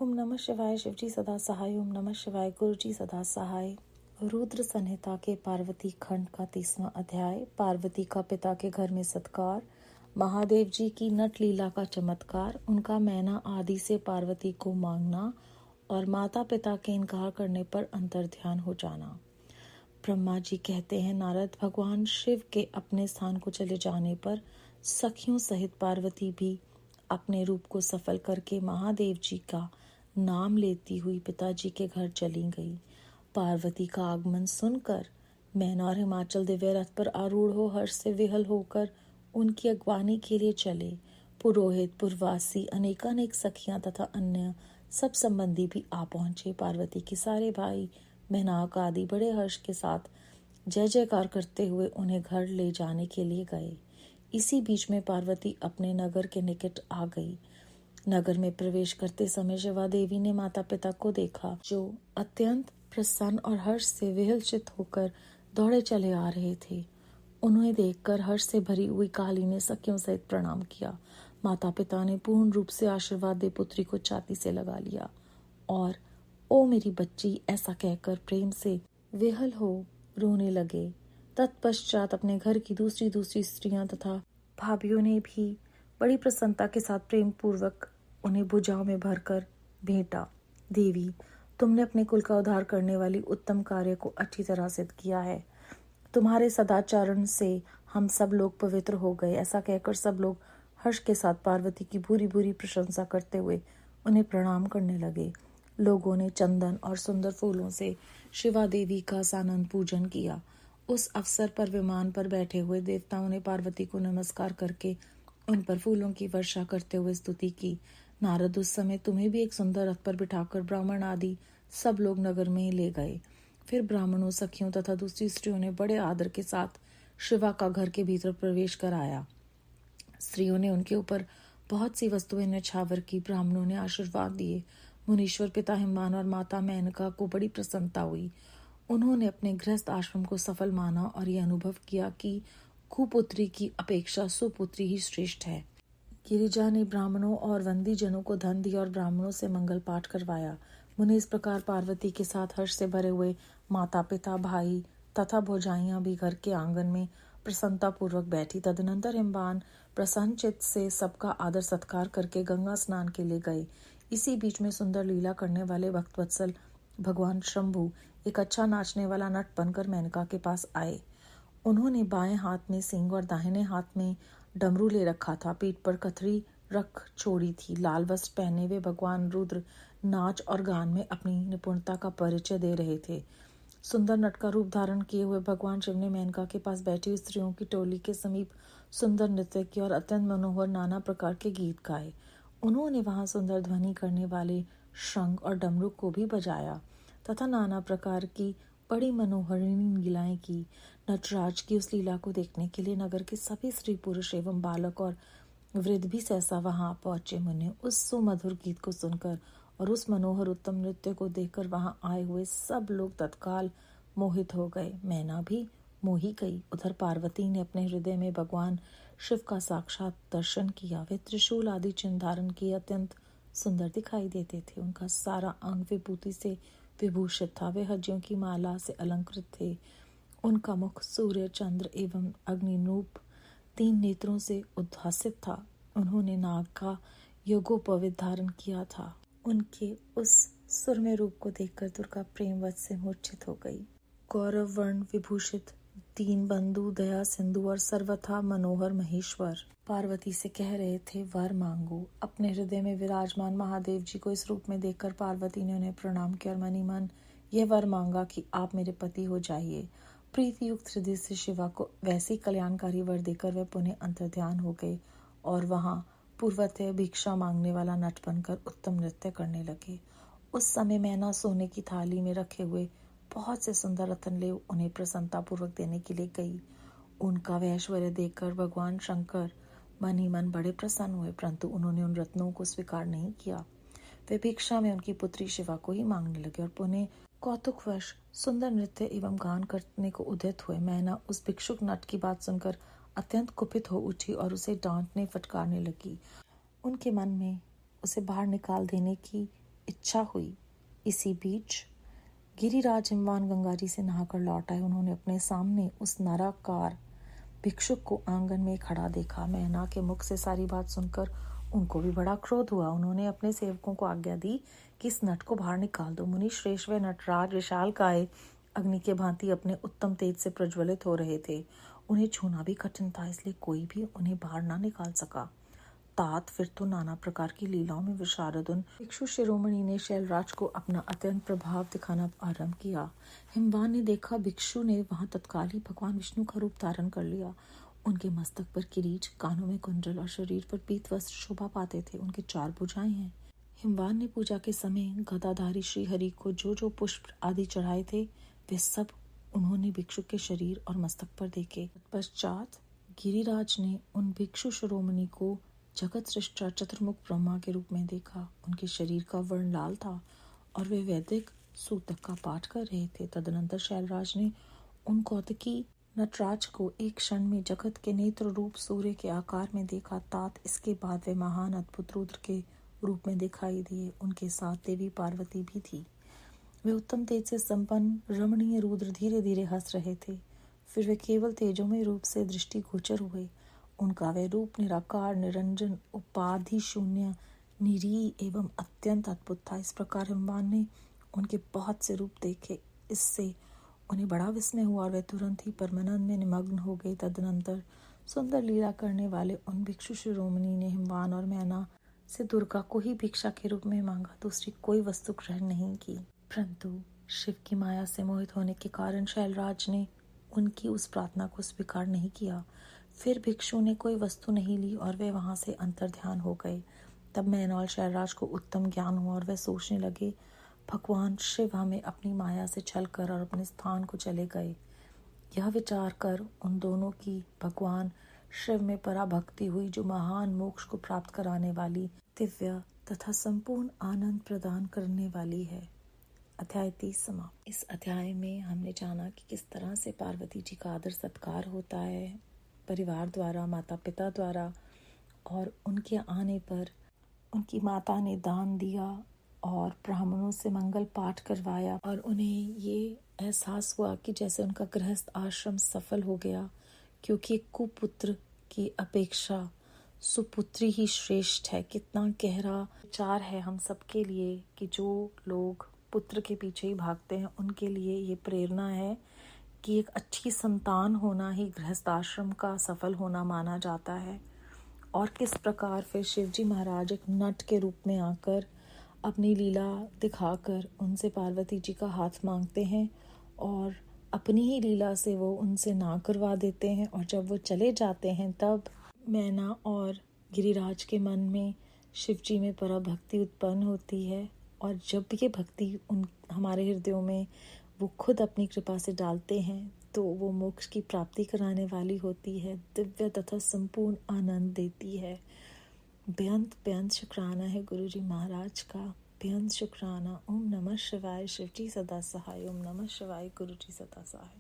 ओम नमः शिवाय। शिवजी सदा सहाय। ओम नमः शिवाय। गुरुजी सदा सहाय। रुद्र संहिता के पार्वती खंड का 30वां अध्याय। पार्वती का पिता के घर में सत्कार। महादेव जी की नट लीला का चमत्कार। उनका मैना आदि से पार्वती को मांगना और माता पिता के इनकार करने पर अंतर्ध्यान हो जाना। ब्रह्मा जी कहते हैं, नारद, भगवान शिव के अपने स्थान को चले जाने पर सखियों सहित पार्वती भी अपने रूप को सफल करके महादेव जी का नाम लेती हुई पिताजी के घर चली गई। पार्वती का आगमन सुनकर मैना और हिमाचल दिव्य रथ पर आरूढ़ हो हर्ष से विहल होकर उनकी अगवानी के लिए चले। पुरोहित, पुरवासी, अनेकानेक सखियां तथा अन्य सब संबंधी भी आ पहुंचे। पार्वती के सारे भाई मेनका आदि बड़े हर्ष के साथ जय जयकार करते हुए उन्हें घर ले जाने के लिए गए। इसी बीच में पार्वती अपने नगर के निकट आ गई। नगर में प्रवेश करते समय शिवा देवी ने माता पिता को देखा, जो अत्यंत प्रसन्न और हर्ष से विहलचित होकर दौड़े चले आ रहे थे। उन्हें देखकर हर्ष से भरी हुई काली ने सखियों सहित प्रणाम किया। माता पिता ने पूर्ण रूप से आशीर्वाद दे पुत्री को छाती से लगा लिया और ओ मेरी बच्ची ऐसा कहकर प्रेम से विहल हो रोने लगे। तत्पश्चात अपने घर की दूसरी स्त्रियां तथा भाभियों ने भी बड़ी प्रसन्नता के साथ प्रेम पूर्वक उन्हें भुजाओं में भरकर भेंटा। देवी, तुमने अपने कुल का उद्धार करने वाली उत्तम कार्य को अच्छी तरह सिद्ध किया है। तुम्हारे सदाचरण से हम सब लोग पवित्र हो गए। ऐसा कहकर सब लोग हर्ष के साथ पार्वती की भूरी भूरी प्रशंसा करते हुए उन्हें प्रणाम करने लगे। लोगों ने चंदन और सुंदर फूलों से शिवा देवी का सानंद पूजन किया। उस अवसर पर विमान पर बैठे हुए देवताओं ने पार्वती को नमस्कार करके उन पर फूलों की वर्षा करते हुए स्तुति की। नारद, उस समय तुम्हें भी एक सुंदर रथ पर बिठाकर ब्राह्मण आदि सब लोग नगर में ले गए। फिर ब्राह्मणों, सखियों तथा दूसरी स्त्रियों ने बड़े आदर के साथ शिवा का घर के भीतर प्रवेश कराया। स्त्रियों ने उनके ऊपर बहुत सी वस्तुएं न्यौछावर की। ब्राह्मणों ने आशीर्वाद दिए। मुनीश्वर पिता हिमान और माता मेनका को बड़ी प्रसन्नता हुई। उन्होंने अपने गृहस्थ आश्रम को सफल माना और यह अनुभव किया कि कुपुत्री की अपेक्षा सुपुत्री ही श्रेष्ठ है। गिरिजा ने ब्राह्मणों और वंदी जनों को धन दिया और ब्राह्मणों से मंगल पाठ करवाया। मुनि इस प्रकार पार्वती के साथ हर्ष से भरे हुए माता पिता, भाई तथा भौजाइयां भी घर के आंगन में प्रसन्नता पूर्वक बैठी। तदनंतर हिमवान प्रसन्नचित्त से सबका आदर सत्कार करके गंगा स्नान के लिए गए। इसी बीच में सुंदर लीला करने वाले भक्तवत्सल भगवान शंभु एक अच्छा नाचने वाला नट बनकर मेनका के पास आए। उन्होंने बाएं हाथ में सिंह और दाहिने हाथ में डमरू ले रखा था। पीठ पर कथरी रख छोड़ी थी। लाल वस्त्र पहने हुए भगवान रुद्र नाच और गान में अपनी निपुणता का परिचय दे रहे थे। सुंदर नट का रूप धारण किए हुए भगवान शिव ने मेनका के पास बैठी हुई स्त्रियों की टोली के समीप सुंदर नृत्य किया और अत्यंत मनोहर नाना प्रकार के गीत गाए। उन्होंने वहां सुंदर ध्वनि करने वाले शंख और डमरू को भी बजाया तथा नाना प्रकार की बड़ी मनोहरिणी लीलाएं की। नटराज की उस लीला को देखने के लिए नगर के सभी स्त्री पुरुष एवं बालक और वृद्ध भी सहसा वहां पहुंचे। मुने उस सुमधुर गीत को सुनकर और उस मनोहर उत्तम नृत्य को देखकर वहां आए हुए सब लोग तत्काल मोहित हो गए। मैना भी मोही गई। उधर पार्वती ने अपने हृदय में भगवान शिव का साक्षात दर्शन किया। वे त्रिशूल आदि चिन्ह धारण किए अत्यंत सुंदर दिखाई देते थे। उनका सारा अंग विभूति से विभूषित था। वे हज्जियों की माला से अलंकृत थे। उनका मुख सूर्य, चंद्र एवं अग्निरूप 3 नेत्रों से उद्भासित था। उन्होंने नाग का योगोपवीत धारण किया था। उनके उस सुरम्य रूप को देखकर दुर्गा प्रेमवश से मूर्छित हो गई। गौरव वर्ण विभूषित दीन बंधु, दया सिंधु और सर्वथा मनोहर महेश्वर पार्वती से कह रहे थे, वर मांगो। अपने हृदय में विराजमान महादेव जी को इस रूप में देखकर पार्वती ने उन्हें प्रणाम किया और मनी मन यह वर मांगा कि आप मेरे पति हो जाइए। प्रीति युक्त हृदय से शिवा को वैसी कल्याणकारी वर देकर वह पुनः अंतर्ध्यान हो गए और वहां पूर्वतः भिक्षा मांगने वाला नट बनकर उत्तम नृत्य करने लगे। उस समय मैना सोने की थाली में रखे हुए बहुत से सुंदर रत्न ले उन्हें प्रसन्नता पूर्वक देने के लिए गई। उनका वह ऐश्वर्य देखकर भगवान शंकर मन ही मन बड़े प्रसन्न हुए, परंतु उन्होंने उन रत्नों को स्वीकार नहीं किया। वे भिक्षा में उनकी पुत्री शिवा को ही मांगने लगे और पुनः कौतुकवश सुंदर नृत्य एवं गान करने को उद्यत हुए। मैना उस भिक्षुक नट की बात सुनकर अत्यंत कुपित हो उठी और उसे डांटने फटकारने लगी। उनके मन में उसे बाहर निकाल देने की इच्छा हुई। इसी बीच गिरिराज हिमवान गंगा जी से नहाकर लौट आए। उन्होंने अपने सामने उस नराकार भिक्षुक को आंगन में खड़ा देखा। मैना के मुख से सारी बात सुनकर उनको भी बड़ा क्रोध हुआ। उन्होंने अपने सेवकों को आज्ञा दी कि इस नट को बाहर निकाल दो। मुनि श्रेष्ठ व नटराज विशालकाय अग्नि के भांति अपने उत्तम तेज से प्रज्वलित हो रहे थे। उन्हें छूना भी कठिन था, इसलिए कोई भी उन्हें बाहर ना निकाल सका। तात फिर तो नाना प्रकार की लीलाओं में विशारद उन भिक्षु शिरोमणि ने शैलराज को अपना अत्यंत प्रभाव दिखाना आरंभ किया। हिमवान ने देखा भिक्षु ने वहां तत्काल ही भगवान विष्णु का रूप धारण कर लिया। उनके मस्तक पर किरीट, कानों में कुंडल और शरीर पर पीत वस्त्र शोभा पाते थे। उनके 4 भुजाएं हैं। हिमवान ने पूजा के समय गदाधारी श्री हरि को जो जो पुष्प आदि चढ़ाए थे वे सब उन्होंने भिक्षु के शरीर और मस्तक पर देखे। पश्चात गिरिराज ने उन भिक्षु शिरोमणि को जगत सृष्टा चतुर्मुख ब्रह्मा के रूप में देखा। उनके शरीर का वर्ण लाल था और वे वैदिक सूतक का पाठ कर रहे थे। तदनंतर शैलराज ने उन कौतुकी नटराज को एक क्षण में जगत के नेत्र रूप सूर्य के आकार में देखा। तात इसके बाद वे महान अद्भुत रुद्र के रूप में दिखाई दिए। उनके साथ देवी पार्वती भी थी। वे उत्तम तेज से संपन्न रमणीय रुद्र धीरे धीरे हंस रहे थे। फिर वे केवल तेजोमय रूप से दृष्टि गोचर हुए। उनका वह रूप निराकार, निरंजन, उपाधि शून्य, निरीह एवं अत्यंत अद्भुत था। इस प्रकार हिमवान ने उनके बहुत से रूप देखे। इससे उन्हें बड़ा विस्मय हुआ और वे तुरंत ही परमानंद में निमग्न हो गए। तदनंतर सुंदर लीला करने वाले उन भिक्षु शिरोमणि ने हिमवान और मैना से दुर्गा को ही भिक्षा के रूप में मांगा, दूसरी कोई वस्तु ग्रहण नहीं की। परंतु शिव की माया से मोहित होने के कारण शैलराज ने उनकी उस प्रार्थना को स्वीकार नहीं किया। फिर भिक्षु ने कोई वस्तु नहीं ली और वे वहां से अंतर्ध्यान हो गए। तब मैना और शैलराज को उत्तम ज्ञान हुआ और वे सोचने लगे, भगवान शिव हमें अपनी माया से छल कर और अपने स्थान को चले गए। यह विचार कर उन दोनों की भगवान शिव में पराभक्ति हुई, जो महान मोक्ष को प्राप्त कराने वाली, दिव्य तथा संपूर्ण आनंद प्रदान करने वाली है। अध्याय 30 समाप्त। इस अध्याय में हमने जाना कि किस तरह से पार्वती जी का आदर सत्कार होता है परिवार द्वारा, माता पिता द्वारा, और उनके आने पर उनकी माता ने दान दिया और ब्राह्मणों से मंगल पाठ करवाया और उन्हें ये एहसास हुआ कि जैसे उनका गृहस्थ आश्रम सफल हो गया, क्योंकि कुपुत्र की अपेक्षा सुपुत्री ही श्रेष्ठ है। कितना गहरा विचार है हम सबके लिए कि जो लोग पुत्र के पीछे ही भागते हैं उनके लिए ये प्रेरणा है कि एक अच्छी संतान होना ही गृहस्थ आश्रम का सफल होना माना जाता है। और किस प्रकार फिर शिवजी महाराज एक नट के रूप में आकर अपनी लीला दिखाकर उनसे पार्वती जी का हाथ मांगते हैं और अपनी ही लीला से वो उनसे ना करवा देते हैं। और जब वो चले जाते हैं तब मैना और गिरिराज के मन में शिवजी में पराभक्ति उत्पन्न होती है। और जब ये भक्ति उन हमारे हृदयों में वो खुद अपनी कृपा से डालते हैं तो वो मोक्ष की प्राप्ति कराने वाली होती है, दिव्य तथा संपूर्ण आनंद देती है। बेअंत शुक्राना है गुरु जी महाराज का, बेअंत शुक्राना। ओम नमः शिवाय। शिवजी सदा सहाय। ओम नमः शिवाय। गुरु जी सदा सहाय।